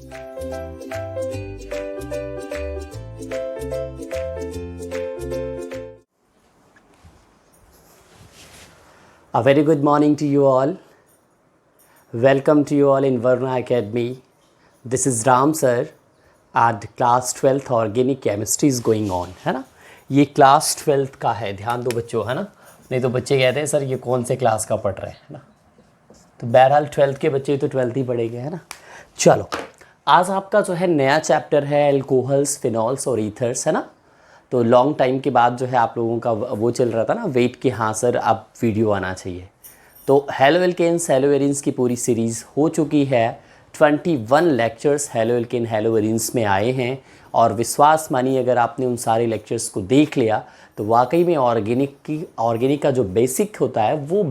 A very good morning to you all. Welcome to you all in Varna Academy. This is Ram sir and class 12th organic chemistry is going on, है ना. ये class 12th का है, ध्यान दो बच्चों, है ना. नहीं तो बच्चे कहते हैं सर ये कौन से क्लास का पढ़ रहे हैं, है ना. तो बहरहाल 12th के बच्चे तो 12th ही पढ़ेंगे, है ना. चलो आज आपका जो है नया चैप्टर है एल्कोहल्स, फिनॉल्स और ईथर्स, है ना. तो लॉन्ग टाइम के बाद जो है आप लोगों का वो चल रहा था ना वेट कि हाँ सर अब वीडियो आना चाहिए. तो हेलो एल्केन्स हेलो एरिन्स की पूरी सीरीज़ हो चुकी है. 21 lectures halo alkane hello arenes में आए हैं और विश्वास मानिए अगर आपने उन सारे लेक्चर्स को देख लिया तो वाकई में ऑर्गेनिक का जो बेसिक होता है वो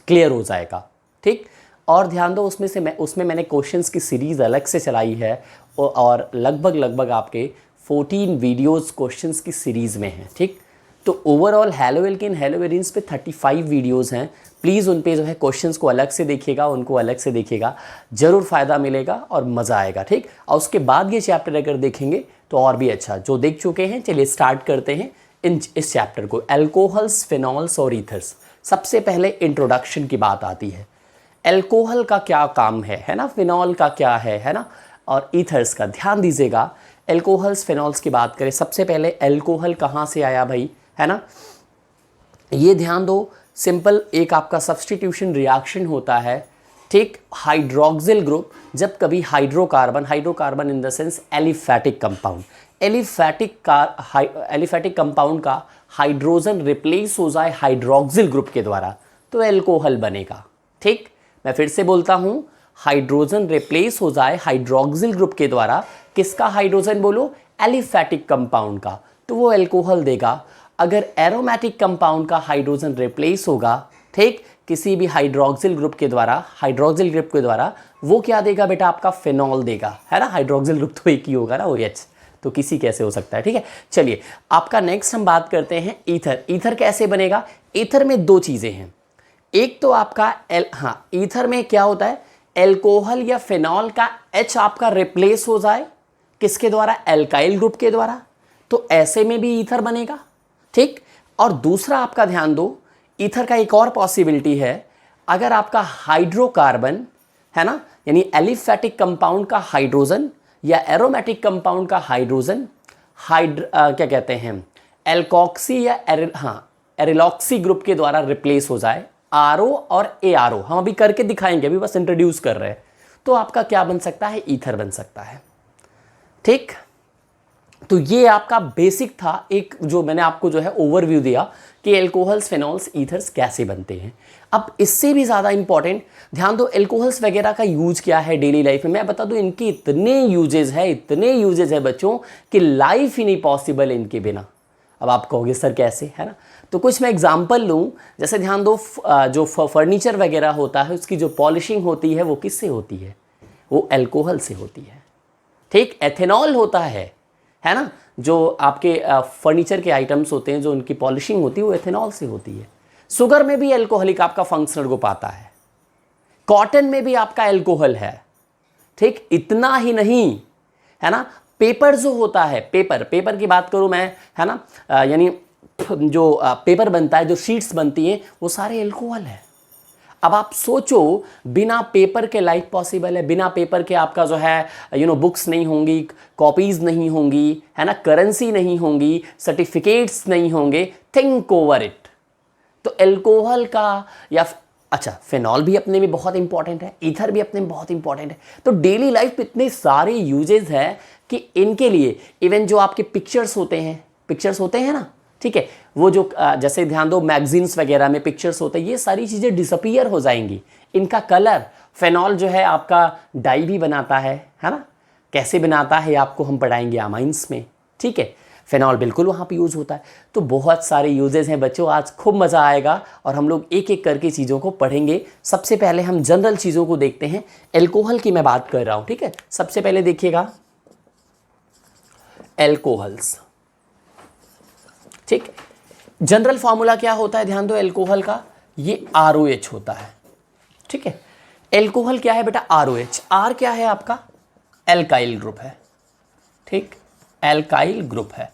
क्लियर हो जाएगा. ठीक. और ध्यान दो उसमें मैंने क्वेश्चंस की सीरीज़ अलग से चलाई है और लगभग आपके 14 वीडियोस क्वेश्चंस की सीरीज़ में हैं. ठीक. तो overall halo alkane hello arenes पे 35 वीडियोस हैं. प्लीज़ उन पे जो है क्वेश्चंस को अलग से देखिएगा, उनको अलग से देखिएगा, ज़रूर फ़ायदा मिलेगा और मज़ा आएगा. ठीक. और उसके बाद ये चैप्टर अगर देखेंगे तो और भी अच्छा. जो देख चुके हैं चलिए स्टार्ट करते हैं इस चैप्टर को. एल्कोहल्स, फिनॉल्स और ईथर्स. सबसे पहले इंट्रोडक्शन की बात आती है. एल्कोहल का क्या काम है ना. फिनॉल का क्या है ना. और ईथर्स का ध्यान दीजिएगा. एल्कोहल्स, फिनॉल्स की बात करें, सबसे पहले एल्कोहल कहाँ से आया भाई, है ना. ये ध्यान दो, सिंपल एक आपका सब्स्टिट्यूशन रिएक्शन होता है. ठीक. हाइड्रोक्सिल ग्रुप जब कभी hydrocarbon in the sense aliphatic compound, aliphatic compound का हाइड्रोजन रिप्लेस हो जाए हाइड्रोक्सिल ग्रुप के द्वारा तो एल्कोहल बनेगा. ठीक. मैं फिर से बोलता हूँ, हाइड्रोजन रिप्लेस हो जाए हाइड्रोक्सिल ग्रुप के द्वारा, किसका हाइड्रोजन बोलो, एलिफैटिक कंपाउंड का, तो वो एल्कोहल देगा. अगर एरोमेटिक कंपाउंड का हाइड्रोजन रिप्लेस होगा, ठीक, किसी भी हाइड्रोक्सिल ग्रुप के द्वारा, वो क्या देगा बेटा, आपका फिनॉल देगा, है ना. हाइड्रोक्सिल ग्रुप तो एक ही होगा ना, OH, तो किसी कैसे हो सकता है. ठीक है. चलिए आपका नेक्स्ट हम बात करते हैं ईथर. ईथर कैसे बनेगा. ईथर में दो चीज़ें हैं. एक तो आपका ईथर में क्या होता है, एल्कोहल या फिनॉल का H आपका रिप्लेस हो जाए किसके द्वारा, एल्काइल ग्रुप के द्वारा, तो ऐसे में भी ईथर बनेगा. ठीक. और दूसरा आपका ध्यान दो, ईथर का एक और पॉसिबिलिटी है, अगर आपका हाइड्रोकार्बन है ना, यानी एलिफैटिक कंपाउंड का हाइड्रोजन या एरोमेटिक कंपाउंड का हाइड्रोजन क्या कहते हैं, एल्कोक्सी या एरिलॉक्सी ग्रुप के द्वारा रिप्लेस हो जाए, RO और ARO, हम अभी करके दिखाएंगे, अभी बस इंट्रोड्यूस कर रहे हैं, तो आपका क्या बन सकता है, ईथर बन सकता है. ठीक. तो ये आपका बेसिक था, एक जो मैंने आपको जो है ओवरव्यू दिया कि एल्कोहल्स, फिनॉल्स, ईथर्स कैसे बनते हैं. अब इससे भी ज़्यादा इंपॉर्टेंट ध्यान दो, एल्कोहल्स वगैरह का यूज क्या है डेली लाइफ में. मैं बता दूं इनके इतने यूजेज है बच्चों कि लाइफ ही नहीं पॉसिबल इनके बिना. अब आप कहोगे सर कैसे, है ना. तो कुछ मैं एग्जांपल लूँ, जैसे ध्यान दो, जो फर्नीचर वगैरह होता है उसकी जो पॉलिशिंग होती है वो किससे होती है, वो एल्कोहल से होती है. ठीक. एथेनॉल होता है ना, जो आपके फर्नीचर के आइटम्स होते हैं जो उनकी पॉलिशिंग होती है वो एथेनॉल से होती है. शुगर में भी एल्कोहलिक आपका फंक्शनल ग्रुप आता है. कॉटन में भी आपका एल्कोहल है. ठीक. इतना ही नहीं, है ना, पेपर जो होता है, पेपर की बात करूं मैं, है ना, यानी जो पेपर बनता है, जो शीट्स बनती हैं, वो सारे एल्कोहल है. अब आप सोचो, बिना पेपर के लाइफ पॉसिबल है, बिना पेपर के आपका जो है बुक्स नहीं होंगी, कॉपीज़ नहीं होंगी, है ना, करेंसी नहीं होंगी, सर्टिफिकेट्स नहीं होंगे. Think over it. तो एल्कोहल का या अच्छा, फिनॉल भी अपने में बहुत इंपॉर्टेंट है, ईथर भी अपने में बहुत इंपॉर्टेंट है. तो डेली लाइफ में इतने सारे यूजेस हैं कि इनके लिए इवन जो आपके पिक्चर्स होते हैं ना, ठीक है, वो जो जैसे ध्यान दो मैगजीन्स वगैरह में पिक्चर्स होते हैं, ये सारी चीज़ें डिसअपीयर हो जाएंगी. इनका कलर, फिनॉल जो है आपका डाई भी बनाता है ना, कैसे बनाता है आपको हम पढ़ाएंगे अमाइंस में. ठीक है. फिनॉल बिल्कुल वहाँ पे यूज़ होता है. तो बहुत सारे यूजेस हैं बच्चों, आज खूब मज़ा आएगा और हम लोग एक एक करके चीज़ों को पढ़ेंगे. सबसे पहले हम जनरल चीज़ों को देखते हैं. एल्कोहल की मैं बात कर रहा हूँ. ठीक है. सबसे पहले देखिएगा एल्कोहल्स. ठीक. जनरल फॉर्मूला क्या होता है, ध्यान दो, एल्कोहल का ये ROH होता है. ठीक है. एल्कोहल क्या है बेटा, ROH. R क्या है आपका, एल्काइल ग्रुप है, ठीक, एल्काइल ग्रुप है।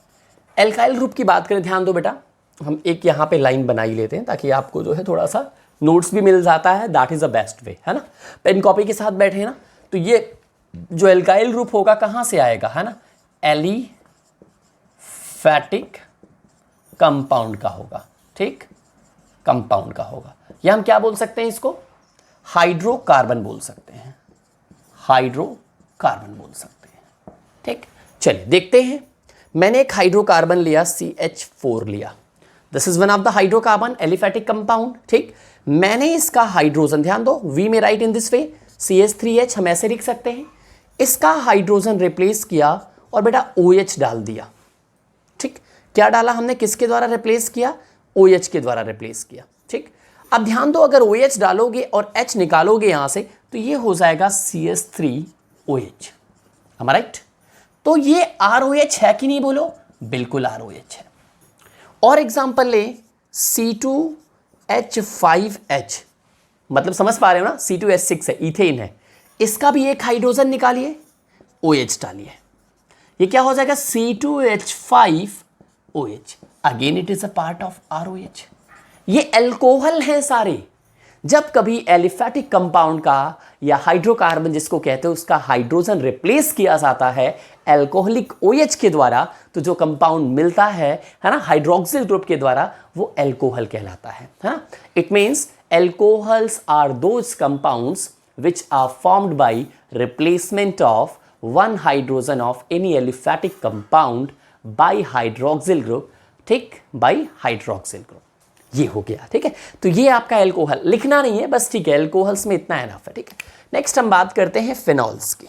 एल्काइल ग्रुप की बात करें, ध्यान दो बेटा, हम एक यहाँ पे लाइन बना ही लेते हैं ताकि आपको जो है थोड़ा सा नोट्स भी मिल जाता है, that is the best way, है ना। पेन कॉपी के साथ बैठे हैं ना, तो ये जो एल्काइल ग्रुप होगा कहाँ से आएगा, है ना, एलिफैटिक कंपाउंड का होगा, ठीक, कंपाउंड का होगा। या हम क्या बोल सकते हैं इसको, हाइड्रोकार्बन बोल सकते हैं, हाइड्रोकार्बन बोल सकते हैं, ठीक। चलिए देखते हैं, मैंने एक हाइड्रोकार्बन लिया, CH4 लिया, this is one of the hydrocarbon aliphatic compound, ठीक। मैंने इसका हाइड्रोजन, ध्यान दो, वी में right in this way, CH3H हम ऐसे लिख सकते हैं, इसका हाइड्रोजन रिप्लेस किया और बेटा OH डाल दिया, ठीक। क्या डाला हमने, किसके द्वारा रिप्लेस किया, OH के द्वारा रिप्लेस किया, ठीक। अब ध्यान दो, अगर OH डालोगे और H निकालोगे यहां से तो ये हो जाएगा CH3OH, am I right? तो ये ROH है कि नहीं, बोलो, बिल्कुल ROH है। और एग्जांपल ले, C2H5H, मतलब समझ पा रहे हो ना, C2H6 है, इथेन है, इसका भी एक हाइड्रोजन निकालिए, OH डालिए, ये क्या हो जाएगा, C2H5OH, again it is a part of ROH। ये एल्कोहल हैं सारे। जब कभी एलिफैटिक कंपाउंड का या हाइड्रोकार्बन जिसको कहते हैं उसका हाइड्रोजन रिप्लेस किया जाता है एल्कोहलिक OH के द्वारा, तो जो कंपाउंड मिलता है ना, हाइड्रोक्सिल ग्रुप के द्वारा, वो एल्कोहल कहलाता है ना। It means alcohols are those compounds which are formed by replacement of one hydrogen of any aliphatic compound by hydroxyl group, ठीक, by hydroxyl group। ये हो गया, ठीक है। तो ये आपका एल्कोहल, लिखना नहीं है बस, ठीक है, एल्कोहल्स में इतना एनफ है, ठीक है। नेक्स्ट हम बात करते हैं फिनॉल्स की।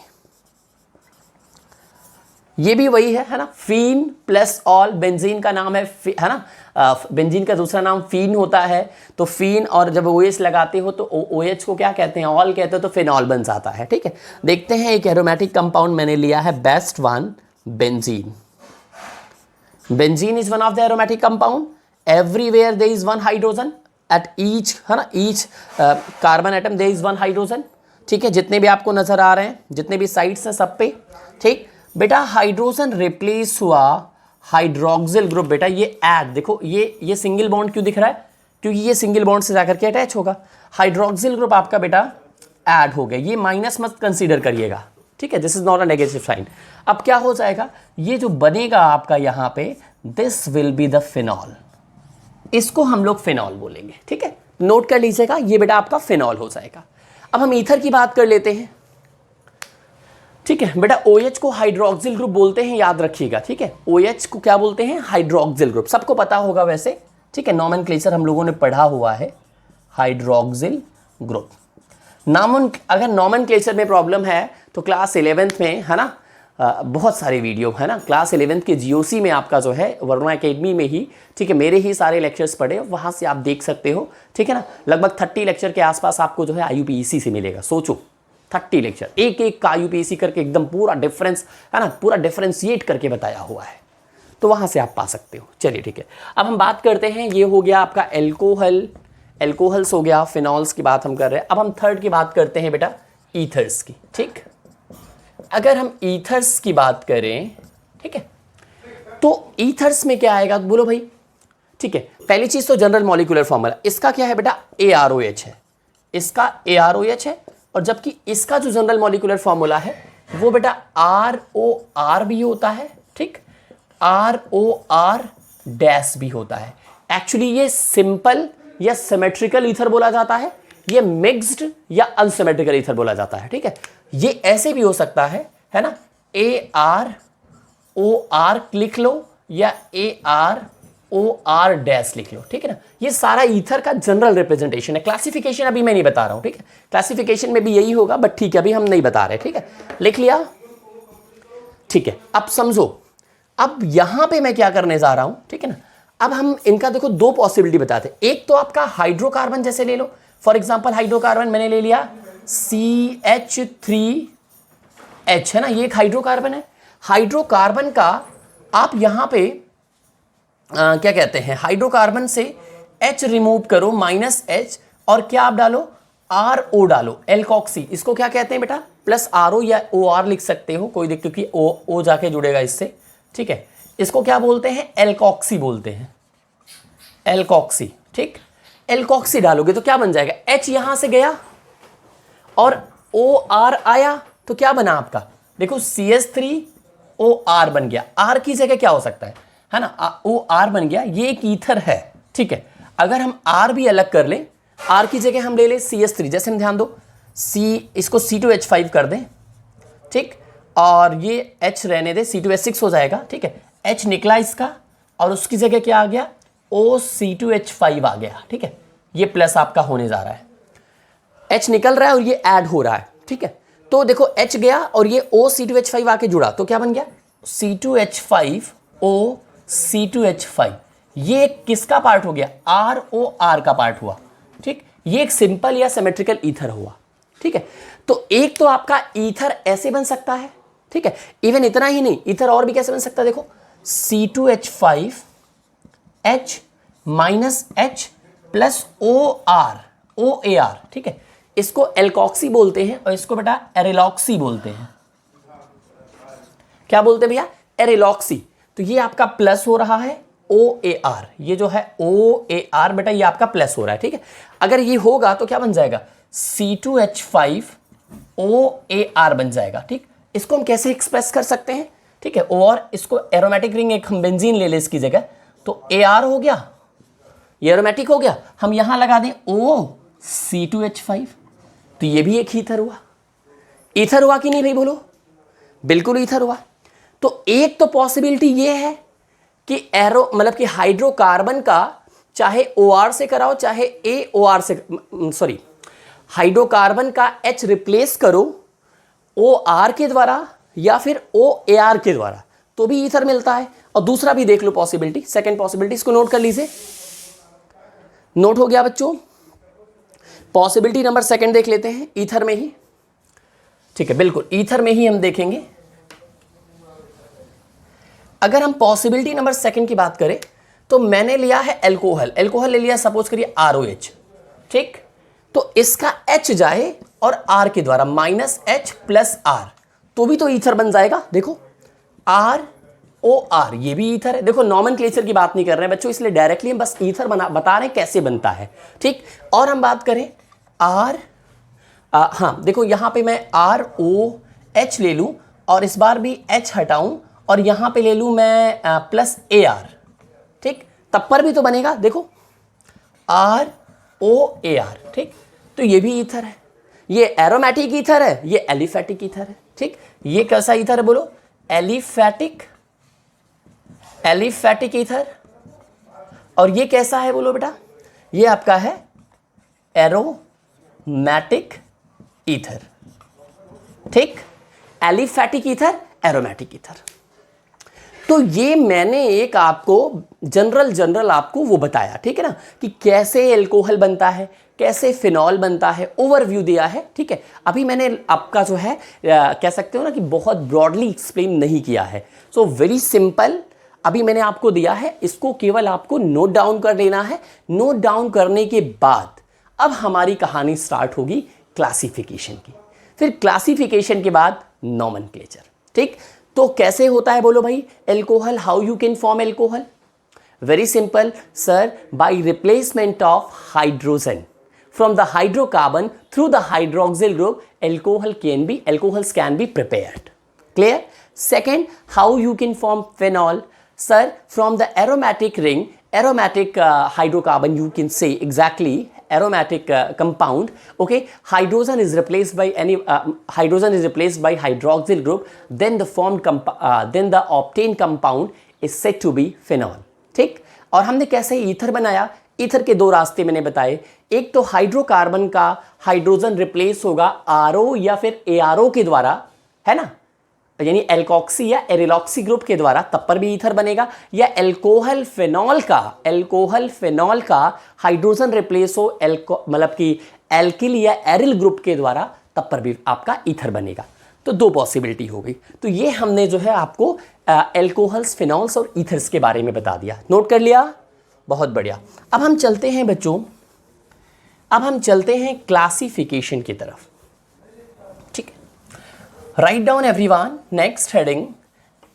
ये भी वही है ना, फीन प्लस ऑल, बेंजीन का नाम है ना, बेंजीन का दूसरा नाम फीन होता है। तो फीन और जब OH लगाते हो तो OH को क्या कहते हैं, ऑल कहते हो, तो फिनॉल बन जाता है, ठीक है। देखते हैं, एक एरोमेटिक कंपाउंड मैंने लिया है, best one, benzene. Benzene is one of the aromatic compound, everywhere there is one hydrogen at each, है ना, each carbon atom there is one hydrogen, ठीक है। जितने भी आपको नजर आ रहे हैं, जितने भी साइड्स हैं सब पे, ठीक। बेटा हाइड्रोजन रिप्लेस हुआ हाइड्रोक्सिल ग्रुप, बेटा ये ऐड, देखो ये सिंगल बॉन्ड क्यों दिख रहा है, क्योंकि ये सिंगल बॉन्ड से जाकर के अटैच होगा। हाइड्रोक्सिल ग्रुप आपका बेटा ऐड हो गया, ये माइनस मत कंसीडर करिएगा, ठीक है, this is not a negative sign. अब क्या हो जाएगा, ये जो बनेगा आपका यहाँ पे, this will be the phenol, इसको हम लोग फिनॉल बोलेंगे, ठीक है, नोट कर लीजिएगा, ये बेटा आपका फिनॉल हो जाएगा। अब हम ईथर की बात कर लेते हैं, ठीक है बेटा। OH को हाइड्रोक्सिल ग्रुप बोलते हैं, याद रखिएगा, ठीक है। OH को क्या बोलते हैं, हाइड्रोक्सिल ग्रुप, सबको पता होगा वैसे, ठीक है, नॉमेनक्लेचर हम लोगों ने पढ़ा हुआ है, हाइड्रोक्सिल ग्रुप। अगर नॉमेनक्लेचर में प्रॉब्लम है तो क्लास 11th में, है ना, बहुत सारे वीडियो, है ना, क्लास 11th के GOC में आपका जो है वरुणा एकेडमी में ही, ठीक है, मेरे ही सारे लेक्चर्स पढ़े, वहाँ से आप देख सकते हो, ठीक है ना। लगभग 30 लेक्चर के आसपास आपको जो है IUPAC से मिलेगा, सोचो 30 लेक्चर, एक एक का IUPAC करके एकदम पूरा डिफरेंस, है ना, पूरा डिफरेंशिएट करके बताया हुआ है, तो वहाँ से आप पा सकते हो। चलिए ठीक है, अब हम बात करते हैं, ये हो गया आपका एल्कोहल, एल्कोहल्स हो गया, फिनॉल्स की बात हम कर रहे हैं। अब हम थर्ड की बात करते हैं बेटा, ईथर्स की, ठीक। अगर हम ईथर्स की बात करें, ठीक है, तो ईथर्स में क्या आएगा, बोलो भाई, ठीक है। पहली चीज तो जनरल मॉलिक्यूलर फॉर्मूला, इसका क्या है बेटा, AROH है, इसका AROH है, और जबकि इसका जो जनरल मॉलिक्यूलर फॉर्मूला है वो बेटा ROR भी होता है, ठीक, ROR डैश भी होता है। एक्चुअली ये सिंपल या सिमेट्रिकल ईथर बोला जाता है, ये मिक्स्ड या अनसिमेट्रिकल ईथर बोला जाता है, ठीक है। ये ऐसे भी हो सकता है ना, AROR लिख लो या AROR डैश लिख लो, ठीक है ना। ये सारा ईथर का जनरल रिप्रेजेंटेशन है, क्लासिफिकेशन अभी मैं नहीं बता रहा हूं, ठीक है, क्लासिफिकेशन में भी यही होगा, बट ठीक है अभी हम नहीं बता रहे, ठीक है, लिख लिया, ठीक है। अब समझो, अब यहां पे मैं क्या करने जा रहा हूं, ठीक है ना। अब हम इनका देखो दो पॉसिबिलिटी बताते हैं, एक तो आपका हाइड्रोकार्बन जैसे ले लो, फॉर एग्जांपल हाइड्रोकार्बन मैंने ले लिया CH3H, है ना, ये एक हाइड्रोकार्बन है। हाइड्रोकार्बन का आप यहां पे क्या कहते हैं, हाइड्रोकार्बन से H रिमूव करो, -H, और क्या आप डालो, आर ओ डालो, एल्कोक्सी, इसको क्या कहते हैं बेटा, प्लस आर ओ या ओ आर लिख सकते हो, कोई दिक्कत, क्योंकि ओ जाके जुड़ेगा इससे, ठीक है। इसको क्या बोलते हैं, एल्कोक्सी बोलते हैं, एल्कोक्सी, ठीक। एल्कोक्सी डालोगे तो क्या बन जाएगा, H यहां से गया और ओ आर आया तो क्या बना आपका, देखो CH3OR बन गया। R की जगह क्या हो सकता है ना, OR बन गया, ये एक ईथर है, ठीक है। अगर हम R भी अलग कर लें, R की जगह हम ले लें CH3, जैसे हम ध्यान दो इसको C2H5 कर दें, ठीक, और ये H रहने दे, C2H6 हो जाएगा, ठीक है। H निकला इसका और उसकी जगह क्या आ गया, OC2H5 आ गया, ठीक है। ये प्लस आपका होने जा रहा है, H निकल रहा है और ये ऐड हो रहा है, ठीक है। तो देखो H गया और ये OC2H5 आके जुड़ा तो क्या बन गया, C2H5OC2H5, ये किसका पार्ट हो गया, ROR का पार्ट हुआ, ठीक। ये एक सिंपल या सिमेट्रिकल ईथर हुआ, ठीक है। तो एक तो आपका ईथर ऐसे बन सकता है, ठीक है। इवन इतना ही नहीं, ईथर और भी कैसे बन सकता है, देखो C2H5H minus H plus OAR, ठीक है। इसको एल्कोक्सी बोलते हैं और इसको बेटा एरिलॉक्सी बोलते हैं। क्या बोलते हैं भैया, एरिलॉक्सी। तो ये आपका प्लस हो रहा है OAR, ये जो है OAR बेटा ये आपका प्लस हो रहा है, ठीक है। अगर ये होगा तो क्या बन जाएगा, C2H5OAR बन जाएगा, ठीक। इसको हम कैसे एक्सप्रेस कर सकते हैं, ठीक है, और इसको एरोमेटिक रिंग एक हम बेंजीन ले ले इसकी जगह, तो AR हो गया, ये एरोमेटिक हो गया, हम यहां लगा दें OC2H5, तो ये भी एक ईथर हुआ। ईथर हुआ कि नहीं भाई बोलो, बिल्कुल ईथर हुआ। तो एक तो पॉसिबिलिटी ये है कि एरो मतलब कि हाइड्रोकार्बन का चाहे OR से कराओ चाहे AOR से, सॉरी, हाइड्रोकार्बन का H रिप्लेस करो OR के द्वारा या फिर OAR के द्वारा, तो भी ईथर मिलता है। और दूसरा भी देख लो पॉसिबिलिटी, सेकंड पॉसिबिलिटी, इसको नोट कर लीजिए, नोट हो गया बच्चों। पॉसिबिलिटी नंबर सेकंड देख लेते हैं, ईथर में ही, ठीक है, बिल्कुल ईथर में ही हम देखेंगे। अगर हम पॉसिबिलिटी नंबर सेकंड की बात करें तो मैंने लिया है एल्कोहल, एल्कोहल ले लिया सपोज करिए ROH, ठीक। तो इसका H जाए और R के द्वारा माइनस H प्लस R, तो भी तो ईथर बन जाएगा। देखो ROR, ये भी ईथर है। देखो नॉमेनक्लेचर की बात नहीं कर रहे हैं बच्चों, इसलिए डायरेक्टली हम बस ईथर बता रहे हैं कैसे बनता है, ठीक। और हम बात करें हाँ देखो यहां पे मैं ROH ले लूं और इस बार भी H हटाऊं और यहां पे ले लूं मैं प्लस AR, ठीक, तब पर भी तो बनेगा। देखो ROAR, ठीक। तो ये भी ईथर है, ये एरोमेटिक ईथर है, ये एलिफेटिक ईथर है, ठीक। ये कैसा ईथर है बोलो, एलिफेटिक ईथर। और ये कैसा है बोलो बेटा, ये आपका है एरोमेटिक ईथर, ठीक। Aliphatic ether, aromatic ether. तो ये मैंने एक आपको जनरल आपको वो बताया, ठीक है ना, कि कैसे एल्कोहल बनता है, कैसे फिनॉल बनता है, ओवरव्यू दिया है, ठीक है। अभी मैंने आपका जो है कह सकते हो ना कि बहुत ब्रॉडली एक्सप्लेन नहीं किया है, सो वेरी सिंपल अभी मैंने आपको दिया है, इसको केवल आपको नोट डाउन कर लेना है। नोट डाउन करने के बाद अब हमारी कहानी स्टार्ट होगी क्लासिफिकेशन की, फिर क्लासिफिकेशन के बाद नॉमेनक्लेचर, ठीक। तो कैसे होता है बोलो भाई alcohol, how you can form alcohol, very simple sir, by replacement of hydrogen from the hydrocarbon through the hydroxyl group, alcohols can be prepared. Clear? Second, how you can form phenol, sir, from the aromatic ring, aromatic hydrocarbon, you can say exactly aromatic compound, okay, hydrogen is replaced by hydroxyl group, then the obtained compound is said to be phenol, ठीक। और हमने कैसे ether बनाया, ether के दो रास्ते मैंने बताए, एक तो हाइड्रोकार्बन का हाइड्रोजन रिप्लेस होगा RO या फिर ARO के द्वारा, है ना, यानी एल्कोक्सी या एरिलॉक्सी ग्रुप के द्वारा, तब पर भी ईथर बनेगा, या एल्कोहल फिनॉल का हाइड्रोजन रिप्लेस हो मतलब कि एल्किल या एरिल ग्रुप के द्वारा, तब पर भी आपका ईथर बनेगा। तो दो पॉसिबिलिटी हो गई। तो ये हमने जो है आपको एल्कोहल्स, फिनॉल्स और ईथर्स के बारे में बता दिया, नोट कर लिया, बहुत बढ़िया। अब हम चलते हैं बच्चों अब हम चलते हैं क्लासिफिकेशन की तरफ, ठीक है। Write down everyone, next heading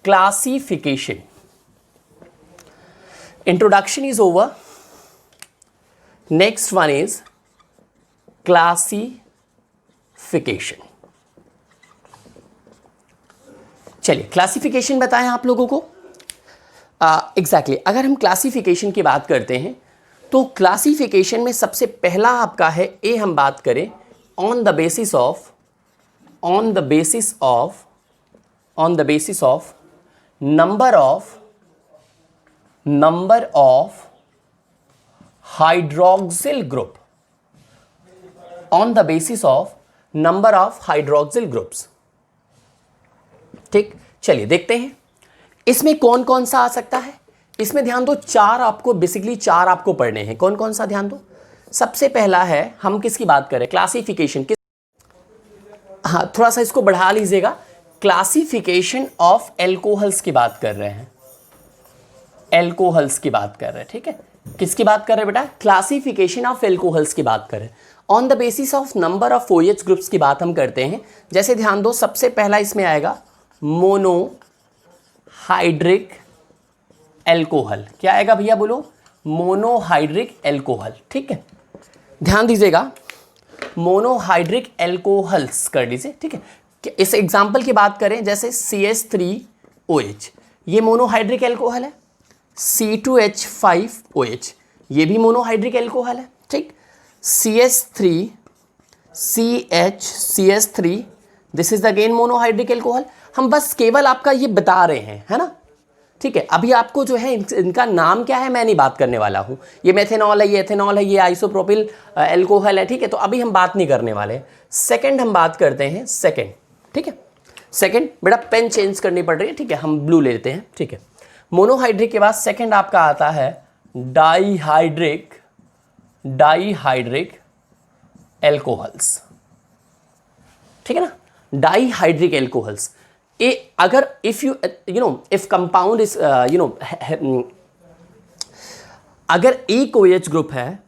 classification. Introduction is over, next one is classification. चलिए क्लासिफिकेशन बताएं आप लोगों को। एग्जैक्टली अगर हम क्लासिफिकेशन की बात करते हैं तो क्लासिफिकेशन में सबसे पहला आपका है ए, हम बात करें on the basis of number of hydroxyl group, on the basis of number of hydroxyl groups. ठीक, चलिए देखते हैं इसमें कौन कौन सा आ सकता है। इसमें ध्यान दो, चार आपको पढ़ने हैं। कौन कौन सा ध्यान दो। सबसे पहला है, हम किसकी बात करें, क्लासिफिकेशन किस, हाँ थोड़ा सा इसको बढ़ा लीजिएगा, क्लासिफिकेशन ऑफ एल्कोहल्स की बात कर रहे हैं, एल्कोहल्स की बात कर रहे हैं, ठीक है। किसकी बात कर रहे हैं बेटा, क्लासिफिकेशन ऑफ एल्कोहल्स की बात कर रहे हैं। On the basis of number of OH groups की बात हम करते हैं। जैसे ध्यान दो, सबसे पहला इसमें आएगा मोनोहाइड्रिक एल्कोहल। क्या आएगा भैया बोलो, मोनोहाइड्रिक एल्कोहल, ठीक है। ध्यान दीजिएगा, मोनोहाइड्रिक एल्कोहल्स कर लीजिए, ठीक है। इस एग्जांपल की बात करें, जैसे CH3OH, ये मोनोहाइड्रिक एल्कोहल है। C2H5OH, ये भी मोनोहाइड्रिक एल्कोहल है, ठीक। CH3, this is again monohydric alcohol. हम बस केवल आपका ये बता रहे हैं, है ना, ठीक है। अभी आपको जो है इनका नाम क्या है मैं नहीं बात करने वाला हूँ। ये मेथेनॉल है, ये एथेनॉल है, ये आइसोप्रोपिल एल्कोहल है, ठीक है। तो अभी हम बात नहीं करने वाले। सेकंड हम बात करते हैं, सेकंड, ठीक है। सेकंड बेटा पेन चेंज करनी पड़ रही है, ठीक है, हम ब्लू लेते हैं, ठीक है। मोनोहाइड्रिक के बाद सेकंड आपका आता है डाईहाइड्रिक एल्कोहल्स, ठीक है ना, डाईहाइड्रिक एल्कोहल्स। अगर इफ इफ कंपाउंड इज अगर एक OH ग्रुप है,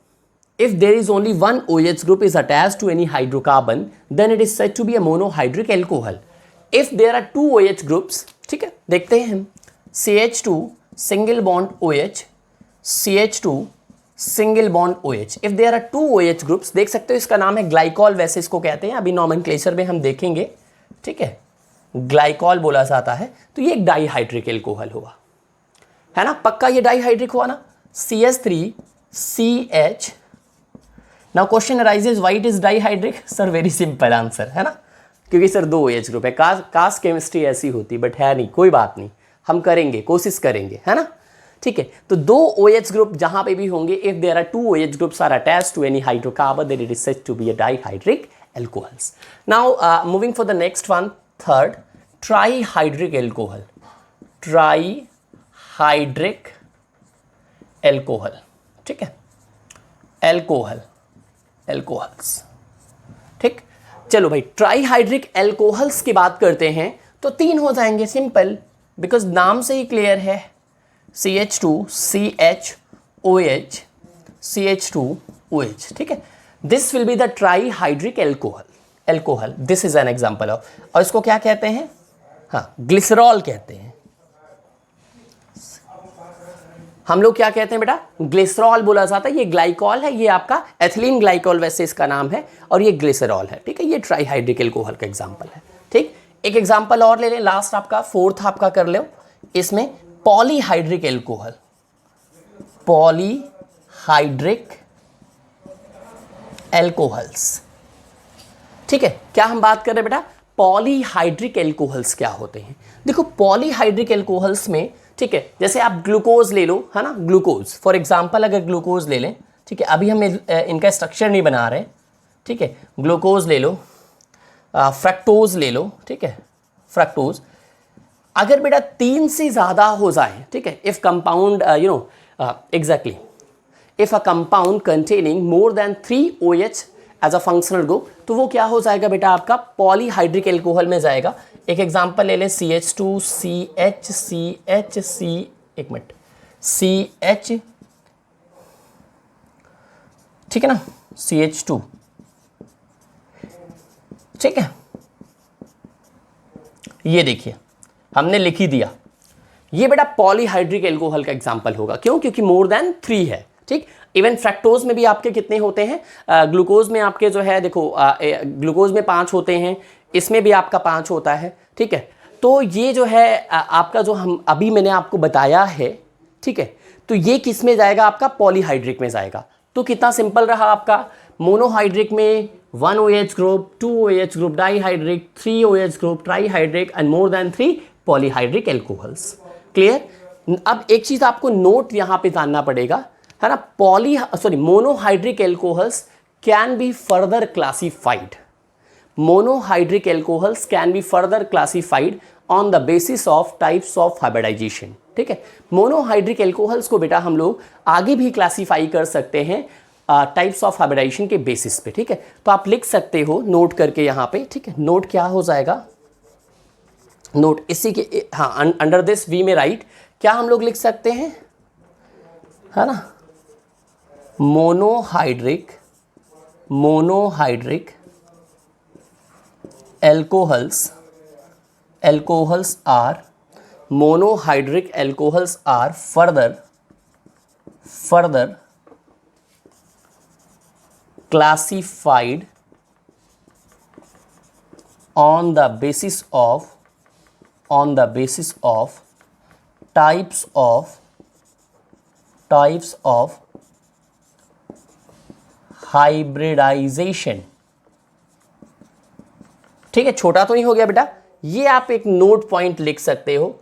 if there is only one OH group is attached to any hydrocarbon, then it is said to be a monohydric alcohol. If there are two OH groups, ठीक है, देखते हैं हम, CH2 single bond OH, CH2 single bond OH. If there are two OH groups, देख सकते हो इसका नाम है ग्लाइकॉल, वैसे इसको कहते हैं, अभी नॉमेनक्लेचर में हम देखेंगे, ठीक है, ग्लाइकॉल बोला जाता है। तो ये एक डाईहाइड्रिक एल्कोहल हुआ, है ना, पक्का ये डाईहाइड्रिक हुआ ना। CH3CH। Now question arises, why it is dihydric. Sir very simple answer, है ना, क्योंकि सर दो OH ग्रुप है। कास्ट केमिस्ट्री ऐसी होती, बट है नहीं, कोई बात नहीं, हम करेंगे, कोशिश करेंगे, है ना, ठीक है। तो दो OH ग्रुप जहां पे भी होंगे, if there are two OH groups are attached to any hydrocarbon, then it is said to be a dihydric alcohols. Now moving for the next one, third trihydric alcohol, trihydric alcohol, ठीक है, alcohols, ठीक। चलो भाई, trihydric alcohols की बात करते हैं तो तीन हो जाएंगे, सिंपल, बिकॉज नाम से ही क्लियर है, CH2CHOH, CH2OH, ठीक है। This will be the trihydric alcohol, this is an example of, और इसको क्या कहते हैं, हाँ ग्लिसरॉल कहते हैं। हम लोग क्या कहते हैं बेटा, ग्लिसरॉल बोला जाता है। ये ग्लाइकॉल है, ये आपका एथिलीन ग्लाइकॉल वैसे इसका नाम है, और ये ग्लिसरॉल है, ठीक है। ये ट्राईहाइड्रिक एल्कोहल का एग्जांपल है, ठीक। एक एग्जांपल और ले लें, लास्ट आपका फोर्थ आपका कर लो, इसमें पॉलीहाइड्रिक एल्कोहल, पॉलीहाइड्रिक एल्कोहल्स, ठीक है। क्या हम बात कर रहे हैं बेटा, पॉलीहाइड्रिक एल्कोहल्स क्या होते हैं। देखो पॉलीहाइड्रिक एल्कोहल्स में, ठीक है, जैसे आप ग्लूकोज ले लो, है ना, ग्लूकोज फॉर एग्जांपल, अगर ग्लूकोज ले लें, ठीक है, अभी हम इनका स्ट्रक्चर नहीं बना रहे, ठीक है। ग्लूकोज ले लो, फ्रक्टोज ले लो, ठीक है, फ्रक्टोज। अगर बेटा तीन से ज़्यादा हो जाए, ठीक है, if compound exactly if a compound containing more than 3 OH as a functional group, तो वो क्या हो जाएगा बेटा, आपका पॉलीहाइड्रिक एल्कोहल में जाएगा। एक एग्जांपल ले लें, एक मिनट, CH, ठीक है ना, CH2, ठीक है। ये देखिए हमने लिख ही दिया, ये बेटा पॉलीहाइड्रिक एल्कोहल का एग्जांपल होगा। क्यों? क्योंकि मोर देन 3 है, ठीक। इवन फ्रैक्टोज में भी आपके कितने होते हैं, ग्लूकोज में आपके जो है देखो, ग्लूकोज में 5 होते हैं, इसमें भी आपका 5 होता है, ठीक है। तो ये जो है आपका जो हम अभी मैंने आपको बताया है, ठीक है, तो ये किस में जाएगा? आपका पॉलीहाइड्रिक में जाएगा। तो कितना सिंपल रहा आपका, मोनोहाइड्रिक में 1 OH group, 2 OH group dihydric, 3 OH group trihydric and more than 3 polyhydric alcohols. Clear? अब एक चीज आपको नोट यहां पे जानना पड़ेगा, है ना, monohydric alcohols can be further classified. Monohydric alcohols can be further classified on the basis of types of hybridization, ठीक है। मोनोहाइड्रिक एल्कोहल्स को बेटा हम लोग आगे भी क्लासिफाई कर सकते हैं टाइप्स ऑफ हाइब्रिडाइजेशन के बेसिस पे, ठीक है। तो आप लिख सकते हो नोट करके यहाँ पे, ठीक है। नोट क्या हो जाएगा, नोट इसी के, हाँ, अंडर दिस वी में राइट क्या हम लोग लिख सकते हैं, है ना, monohydric alcohols are monohydric alcohols are further classified on the basis of types of hybridization, ठीक है। छोटा तो नहीं हो गया बेटा, ये आप एक नोट पॉइंट लिख सकते हो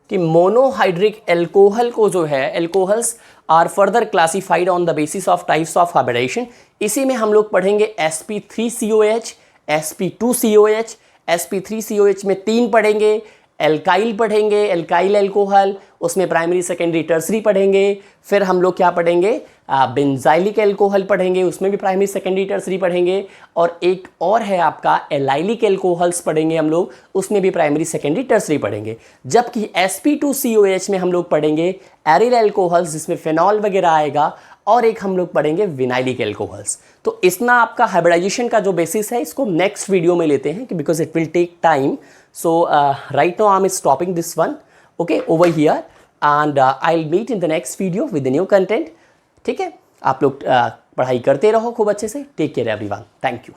कि मोनोहाइड्रिक एल्कोहल को जो है, alcohols are further classified on the basis of types of hybridization. इसी में हम लोग पढ़ेंगे sp3COH, sp2COH, sp3COH में 3 पढ़ेंगे, एल्काइल पढ़ेंगे, एल्काइल एल्कोहल, उसमें प्राइमरी सेकेंडरी टर्सरी पढ़ेंगे। फिर हम लोग क्या पढ़ेंगे, बेंजाइलिक एल्कोहल पढ़ेंगे, उसमें भी प्राइमरी सेकेंडरी टर्सरी पढ़ेंगे। और एक और है आपका एलाइलिक एल्कोहल्स पढ़ेंगे हम लोग, उसमें भी प्राइमरी सेकेंडरी टर्सरी पढ़ेंगे। जबकि sp2COH में हम लोग पढ़ेंगे एरिल एल्कोहल्स, जिसमें फिनॉल वगैरह आएगा, और एक हम लोग पढ़ेंगे विनाइलिक एल्कोहल्स। तो इतना आपका हाइब्रिडाइजेशन का जो बेसिस है, इसको नेक्स्ट वीडियो में लेते हैं, because it will take time. So right now I'm stopping this one, okay, over here, and I'll meet in the next video with the new content, ठीक है। आप लोग पढ़ाई करते रहो खूब अच्छे से। Take care everyone, thank you.